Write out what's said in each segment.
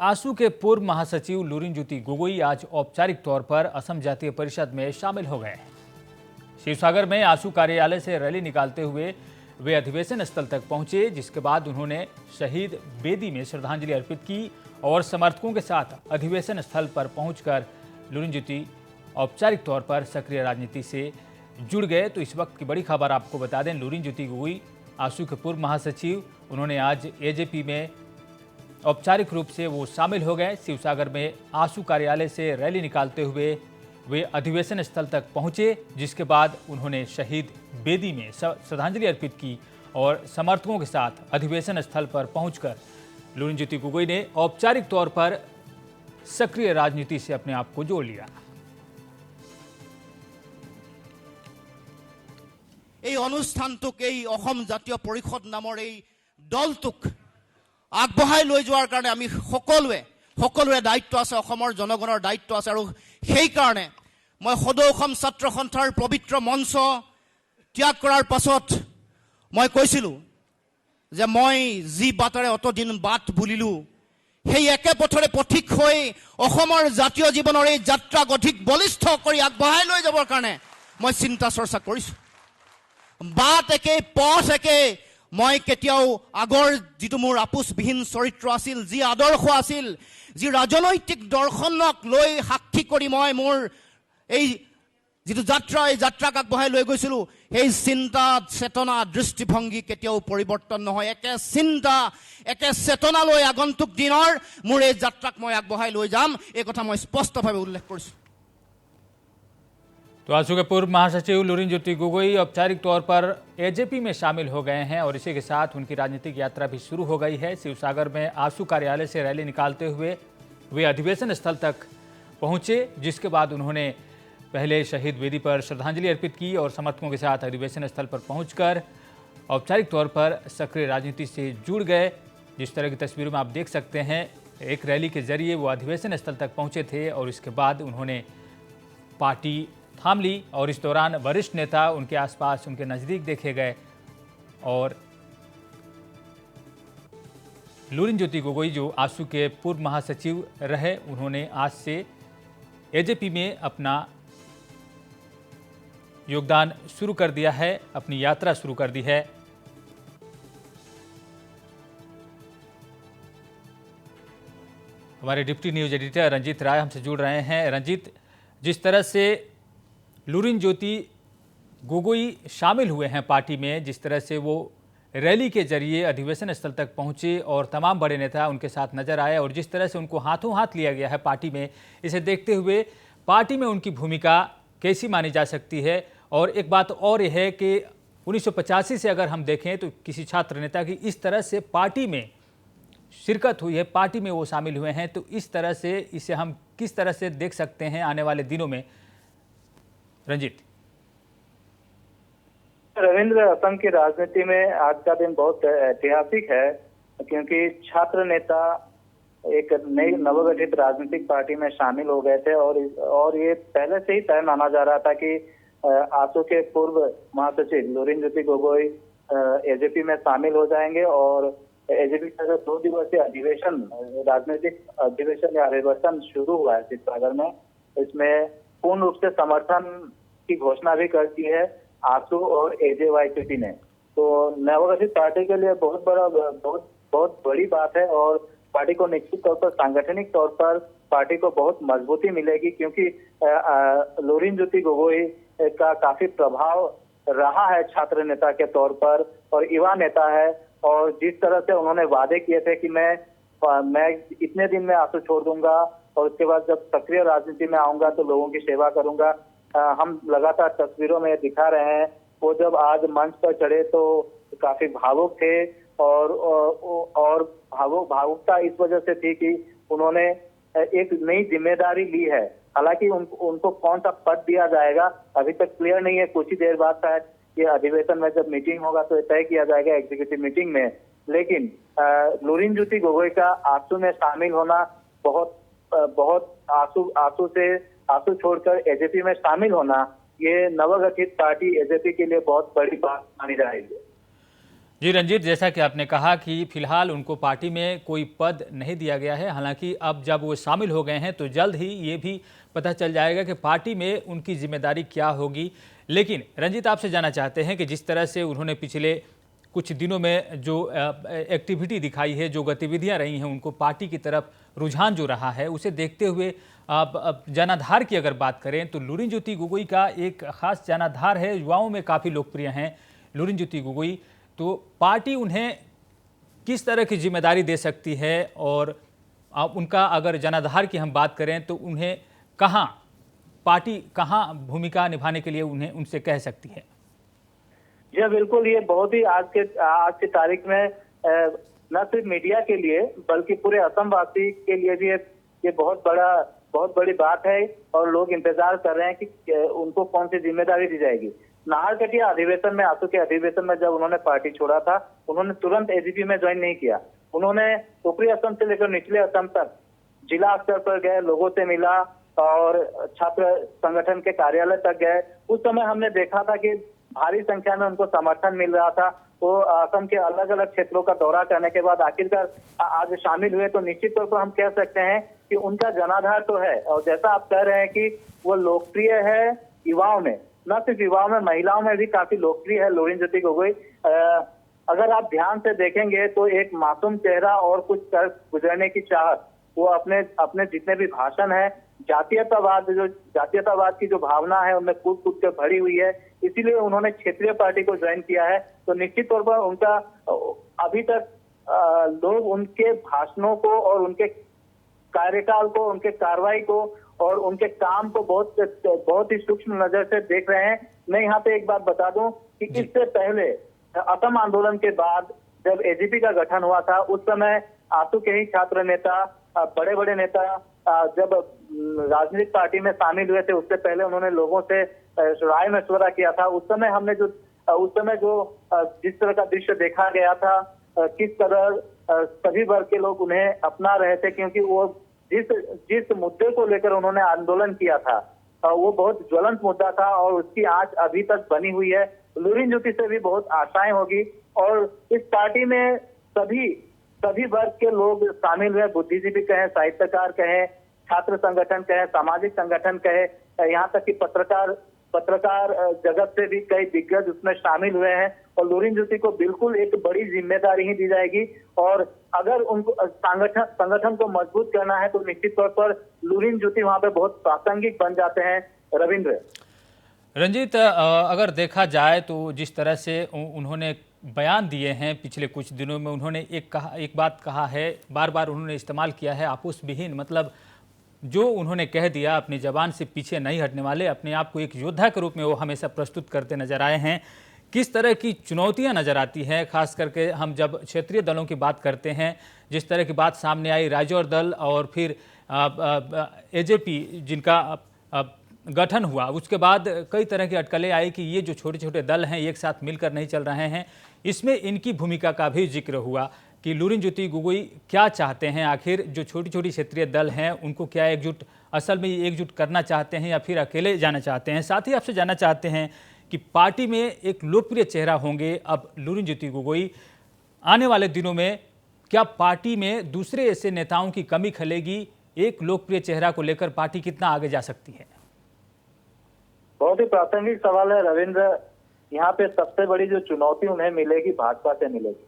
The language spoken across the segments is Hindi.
आसू के पूर्व महासचिव लुरिनज्योति गोगोई आज औपचारिक तौर पर असम जातीय परिषद में शामिल हो गए। शिवसागर में आसू कार्यालय से रैली निकालते हुए वे अधिवेशन स्थल तक पहुंचे, जिसके बाद उन्होंने शहीद बेदी में श्रद्धांजलि अर्पित की और समर्थकों के साथ अधिवेशन स्थल पर पहुंचकर लुरिनज्योति औपचारिक तौर पर सक्रिय राजनीति से जुड़ गए। तो इस वक्त की बड़ी खबर आपको बता दें, लुरिनज्योति गोगोई आसू के पूर्व महासचिव, उन्होंने आज एजेपी में औपचारिक रूप से वो शामिल हो गए। शिवसागर में आसू कार्यालय से रैली निकालते हुए वे अधिवेशन स्थल तक पहुंचे, जिसके बाद उन्होंने शहीद बेदी में श्रद्धांजलि अर्पित की और समर्थकों के साथ अधिवेशन स्थल पर पहुंचकर लुरिनज्योति गोगोई ने औपचारिक तौर पर सक्रिय राजनीति से अपने आप को जोड़ लिया। অনুষ্ঠানটোক অসম জাতীয় পৰিষদ নামৰ এই দলটোক আগবঢ়াই লৈ যোৱাৰ কাৰণে আমি সকলোৰে দায়িত্ব আছে, অসমৰ জনগণৰ দায়িত্ব আছে। আৰু সেই কাৰণে মই সদৌ অসম ছাত্ৰ সন্থাৰ পবিত্ৰ মঞ্চ ত্যাগ কৰাৰ পাছত মই কৈছিলোঁ যে মই যি বাটেৰে অতদিন বাট বুলিলোঁ, সেই একে পথৰে পথিক হৈ অসমৰ জাতীয় জীৱনৰ এই যাত্ৰাক অধিক বলিষ্ঠ কৰি আগবঢ়াই লৈ যাবৰ কাৰণে মই চিন্তা চৰ্চা কৰিছোঁ। বাট একে, পথ একে। মই কেতিয়াও আগৰ যিটো মোৰ আপোচবিহীন চৰিত্ৰ আছিল, যি আদৰ্শ আছিল, যি ৰাজনৈতিক দৰ্শনক লৈ সাক্ষী কৰি মই মোৰ এই যিটো যাত্ৰা, এই যাত্ৰাক আগবঢ়াই লৈ গৈছিলোঁ, সেই চিন্তা চেতনা দৃষ্টিভংগী কেতিয়াও পৰিৱৰ্তন নহয়। একে চিন্তা, একে চেতনা লৈ আগন্তুক দিনৰ মোৰ এই যাত্ৰাক মই আগবঢ়াই লৈ যাম, এই কথা মই স্পষ্টভাৱে উল্লেখ কৰিছোঁ। तो आसू के पूर्व महासचिव लुरिनज्योति गोगोई औपचारिक तौर पर एजेपी में शामिल हो गए हैं और इसी के साथ उनकी राजनीतिक यात्रा भी शुरू हो गई है। शिवसागर में आसू कार्यालय से रैली निकालते हुए वे अधिवेशन स्थल तक पहुंचे, जिसके बाद उन्होंने पहले शहीद बेदी पर श्रद्धांजलि अर्पित की और समर्थकों के साथ अधिवेशन स्थल पर पहुंचकर औपचारिक तौर पर सक्रिय राजनीति से जुड़ गए। जिस तरह की तस्वीरों में आप देख सकते हैं, एक रैली के जरिए वो अधिवेशन स्थल तक पहुंचे थे और इसके बाद उन्होंने पार्टी थाम ली और इस दौरान वरिष्ठ नेता उनके आसपास, उनके नज़दीक देखे गए और लुरिनज्योति गोगोई जो आसू के पूर्व महासचिव रहे, उन्होंने आज से एजेपी में अपना योगदान शुरू कर दिया है, अपनी यात्रा शुरू कर दी है। हमारे डिप्टी न्यूज एडिटर रंजीत राय हमसे जुड़ रहे हैं। रंजीत, जिस तरह से लुरिनज्योति गोगोई शामिल हुए हैं पार्टी में, जिस तरह से वो रैली के जरिए अधिवेशन स्थल तक पहुंचे और तमाम बड़े नेता उनके साथ नजर आए और जिस तरह से उनको हाथों हाथ लिया गया है पार्टी में, इसे देखते हुए पार्टी में उनकी भूमिका कैसी मानी जा सकती है? और एक बात और यह है कि 1985 से अगर हम देखें तो किसी छात्र नेता की इस तरह से पार्टी में शिरकत हुई है, पार्टी में वो शामिल हुए हैं, तो इस तरह से इसे हम किस तरह से देख सकते हैं आने वाले दिनों में? रंजीत। रविंद्र, असम की राजनीति में आज का दिन बहुत ऐतिहासिक है, क्योंकि छात्र नेता एक नई नवगठित राजनीतिक पार्टी में शामिल हो गए थे और ये पहले से ही तय माना जा रहा था कि आसू के पूर्व महासचिव लुरिनज्योति गोगोई एजेपी में शामिल हो जाएंगे और एजेपी का जो 2 दिवसीय अधिवेशन, राजनीतिक अधिवेशन या अधिवेशन शुरू हुआ है शिवसागर में, इसमें पूर्ण रूप से समर्थन की घोषणा भी कर दी है आसू और एजेवाईपीटी ने। तो नवगठित पार्टी के लिए बहुत बड़ी बात है और पार्टी को निश्चित तौर पर, सांगठनिक तौर पर पार्टी को बहुत मजबूती मिलेगी, क्योंकि लुरिनज्योति गोगोई का काफी प्रभाव रहा है छात्र नेता के तौर पर और युवा नेता है। और जिस तरह से उन्होंने वादे किए थे कि मैं इतने दिन में आसू छोड़ दूंगा और उसके बाद जब सक्रिय राजनीति में आऊंगा तो लोगों की सेवा करूंगा, हम लगातार तस्वीरों में दिखा रहे हैं। वो जब आज मंच पर चढ़े तो काफी भावुक थे और भावुकता इस वजह से थी कि उन्होंने एक नई जिम्मेदारी ली है। हालांकि उनको कौन सा पद दिया जाएगा अभी तक क्लियर नहीं है। कुछ ही देर बाद शायद ये अधिवेशन में जब मीटिंग होगा तो तय किया जाएगा एग्जीक्यूटिव मीटिंग में। लेकिन लुरिनज्योति गोगोई का आसू में शामिल होना बहुत आसू छोड़कर एजेपी में शामिल होना, ये नवगठित पार्टी एजेपी के लिए बहुत बड़ी बात मानी जाएगी। जी रंजीत, जैसा कि आपने कहा कि फिलहाल उनको पार्टी में कोई पद नहीं दिया गया है। हालांकि अब जब वो शामिल हो गए हैं तो जल्द ही ये भी पता चल जाएगा कि पार्टी में उनकी जिम्मेदारी क्या होगी। लेकिन रंजीत, आपसे जानना चाहते हैं कि जिस तरह से उन्होंने पिछले कुछ दिनों में जो एक्टिविटी दिखाई है, जो गतिविधियां रही हैं, उनको पार्टी की तरफ रुझान जो रहा है, उसे देखते हुए अब जनाधार की अगर बात करें तो लुरिनज्योति गोगोई का एक खास जनाधार है, युवाओं में काफ़ी लोकप्रिय हैं लुरिनज्योति गोगोई। तो पार्टी उन्हें किस तरह की जिम्मेदारी दे सकती है, और उनका अगर जनाधार की हम बात करें तो उन्हें पार्टी कहाँ भूमिका निभाने के लिए उन्हें उनसे कह सकती है? जी हाँ, बिल्कुल। ये बहुत ही आज की तारीख में न सिर्फ मीडिया के लिए बल्कि पूरे असम वासी के लिए भी ये बहुत बड़ी बात है और लोग इंतजार कर रहे हैं कि उनको कौन सी जिम्मेदारी दी जाएगी। नाहरकटिया अधिवेशन में, आंसू के अधिवेशन में जब उन्होंने पार्टी छोड़ा था, उन्होंने तुरंत एजीपी में ज्वाइन नहीं किया। उन्होंने ऊपरी असम से लेकर निचले असम तक जिला स्तर पर गए, लोगों से मिला और छात्र संगठन के कार्यालय तक गए। उस समय हमने देखा था कि भारी संख्या में उनको समर्थन मिल रहा था। वो असम के अलग अलग क्षेत्रों का दौरा करने के बाद आखिरकार आज शामिल हुए, तो निश्चित तौर पर हम कह सकते हैं कि उनका जनाधार तो है। और जैसा आप कह रहे हैं कि वो लोकप्रिय है युवाओं में, न सिर्फ युवाओं में, महिलाओं में भी काफी लोकप्रिय है लुरिनज्योति गोगोई। अगर आप ध्यान से देखेंगे तो एक मासूम चेहरा और कुछ कर गुजरने की चाहत, वो अपने जितने भी भाषण है, जातीयतावाद की जो भावना है उनमें कूद कूद कर भरी हुई है। इसीलिए उन्होंने क्षेत्रीय पार्टी को ज्वाइन किया है। तो निश्चित तौर पर उनका अभी तक लोग उनके भाषणों को और उनके कार्यकाल को, उनके कार्रवाई को और उनके काम को बहुत ही सूक्ष्म नजर से देख रहे हैं। मैं यहाँ पे एक बात बता दूं कि इससे पहले असम आंदोलन के बाद जब एजीपी का गठन हुआ था, उस समय आंसू के ही छात्र नेता, बड़े बड़े नेता जब राजनीतिक पार्टी में शामिल हुए थे, उससे पहले उन्होंने लोगों से राय मशवरा किया था। उस समय जो जिस तरह का दृश्य देखा गया था, किस तरह सभी वर्ग के लोग उन्हें अपना रहे थे, क्योंकि वो जिस मुद्दे को लेकर उन्होंने आंदोलन किया था वो बहुत ज्वलंत मुद्दा था और उसकी आंच अभी तक बनी हुई है। लुरिनज्योति से भी बहुत आशाएं होगी और इस पार्टी में सभी वर्ग के लोग शामिल हुए, बुद्धिजीवी कहें, साहित्यकार कहें, छात्र संगठन कहें, सामाजिक संगठन कहें, यहाँ तक कि पत्रकार जगत से भी कई दिग्गज उसमें शामिल हुए हैं। और लुरिनज्योति को बिल्कुल एक बड़ी जिम्मेदारी ही दी जाएगी और अगर उनको संगठन को मजबूत करना है तो निश्चित तौर पर लुरिनज्योति वहां पे बहुत प्रासंगिक बन जाते हैं। रविंद्र। रंजीत, अगर देखा जाए तो जिस तरह से उन्होंने बयान दिए हैं पिछले कुछ दिनों में, उन्होंने एक बात कहा है, बार बार उन्होंने इस्तेमाल किया है, आपूस विहीन। मतलब जो उन्होंने कह दिया, अपनी जबान से पीछे नहीं हटने वाले, अपने आप को एक योद्धा के रूप में वो हमेशा प्रस्तुत करते नजर आए हैं। किस तरह की चुनौतियां नजर आती हैं, खास करके हम जब क्षेत्रीय दलों की बात करते हैं, जिस तरह की बात सामने आई राजौर दल और फिर एजेपी जिनका गठन हुआ, उसके बाद कई तरह की अटकलें आई कि ये जो छोटे छोटे दल हैं एक साथ मिलकर नहीं चल रहे हैं। इसमें इनकी भूमिका का भी जिक्र हुआ कि लुरिनज्योति गोगोई क्या चाहते हैं, आखिर जो छोटी छोटी क्षेत्रीय दल हैं उनको क्या असल में एकजुट करना चाहते हैं या फिर अकेले जाना चाहते हैं। साथ ही आपसे जानना चाहते हैं कि पार्टी में एक लोकप्रिय चेहरा होंगे अब लुरिनज्योति गोगोई, आने वाले दिनों में क्या पार्टी में दूसरे ऐसे नेताओं की कमी खलेगी? एक लोकप्रिय चेहरा को लेकर पार्टी कितना आगे जा सकती है? बहुत ही प्रासंगिक सवाल है रविंद्र। यहाँ पे सबसे बड़ी जो चुनौती उन्हें मिलेगी भाजपा से मिलेगी।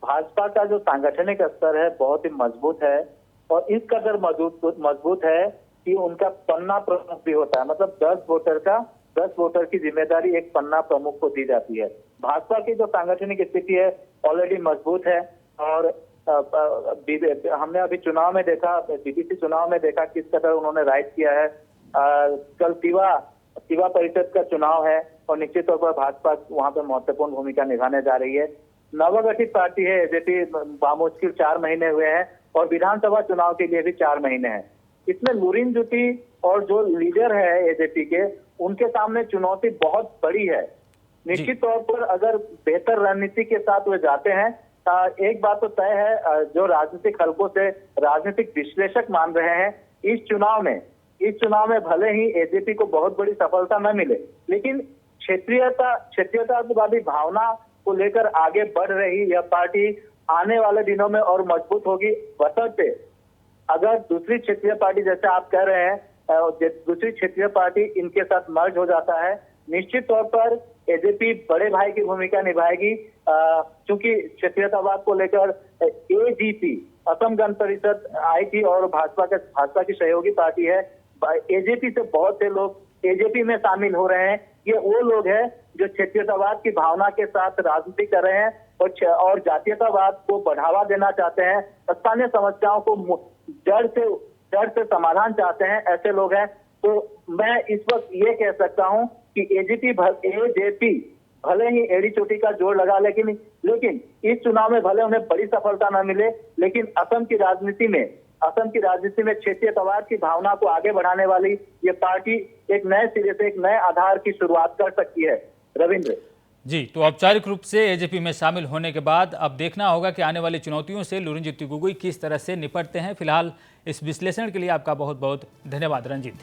भाजपा का जो सांगठनिक स्तर है बहुत ही मजबूत है और इस कदर मजबूत है कि उनका पन्ना प्रमुख भी होता है। मतलब 10 वोटर की जिम्मेदारी एक पन्ना प्रमुख को दी जाती है। भाजपा की जो सांगठनिक स्थिति है ऑलरेडी मजबूत है और हमने अभी चुनाव में देखा, बीटीसी चुनाव में देखा किस कदर उन्होंने राइट किया है। कल तिवा परिषद का चुनाव है और निश्चित तौर पर भाजपा वहां पे महत्वपूर्ण भूमिका निभाने जा रही है। नवगठित पार्टी है एजेपी, बामुश्किल 4 महीने हुए हैं और विधानसभा चुनाव के लिए भी 4 महीने हैं। इसमें लुरिनज्योति और जो लीडर है एजेपी के, उनके सामने चुनौती बहुत बड़ी है। निश्चित तौर पर अगर बेहतर रणनीति के साथ वे जाते हैं, एक बात तो तय है, जो राजनीतिक हलकों से राजनीतिक विश्लेषक मान रहे हैं, इस चुनाव में भले ही एजेपी को बहुत बड़ी सफलता न मिले, लेकिन क्षेत्रीयतावादी भावना को लेकर आगे बढ़ रही यह पार्टी आने वाले दिनों में और मजबूत होगी। बशर्ते अगर दूसरी क्षेत्रीय पार्टी, जैसे आप कह रहे हैं, दूसरी क्षेत्रीय पार्टी इनके साथ मर्ज हो जाता है, निश्चित तौर पर एजेपी बड़े भाई की भूमिका निभाएगी। क्योंकि क्षेत्रीयतावाद को लेकर एजीपी असम गण परिषद आई थी और भाजपा की सहयोगी पार्टी है। एजेपी से बहुत से लोग एजेपी में शामिल हो रहे हैं। ये वो लोग हैं जो क्षेत्रीयतावाद की भावना के साथ राजनीति कर रहे हैं और जातीयतावाद को बढ़ावा देना चाहते हैं, स्थानीय समस्याओं को जड़ से समाधान चाहते हैं, ऐसे लोग हैं। तो मैं इस वक्त ये कह सकता हूं कि एजेपी भले ही एड़ी चोटी का जोर लगा, लेकिन इस चुनाव में भले उन्हें बड़ी सफलता न मिले, लेकिन असम की राजनीति में क्षेत्रीयतावाद की भावना को आगे बढ़ाने वाली ये पार्टी एक नए सिरे से, एक नए आधार की शुरुआत कर सकती है। रविंद्र जी, तो औपचारिक रूप से एजेपी में शामिल होने के बाद अब देखना होगा कि आने वाली चुनौतियों से लुरिनज्योति गोगोई किस तरह से निपटते हैं। फिलहाल इस विश्लेषण के लिए आपका बहुत बहुत धन्यवाद रंजीत।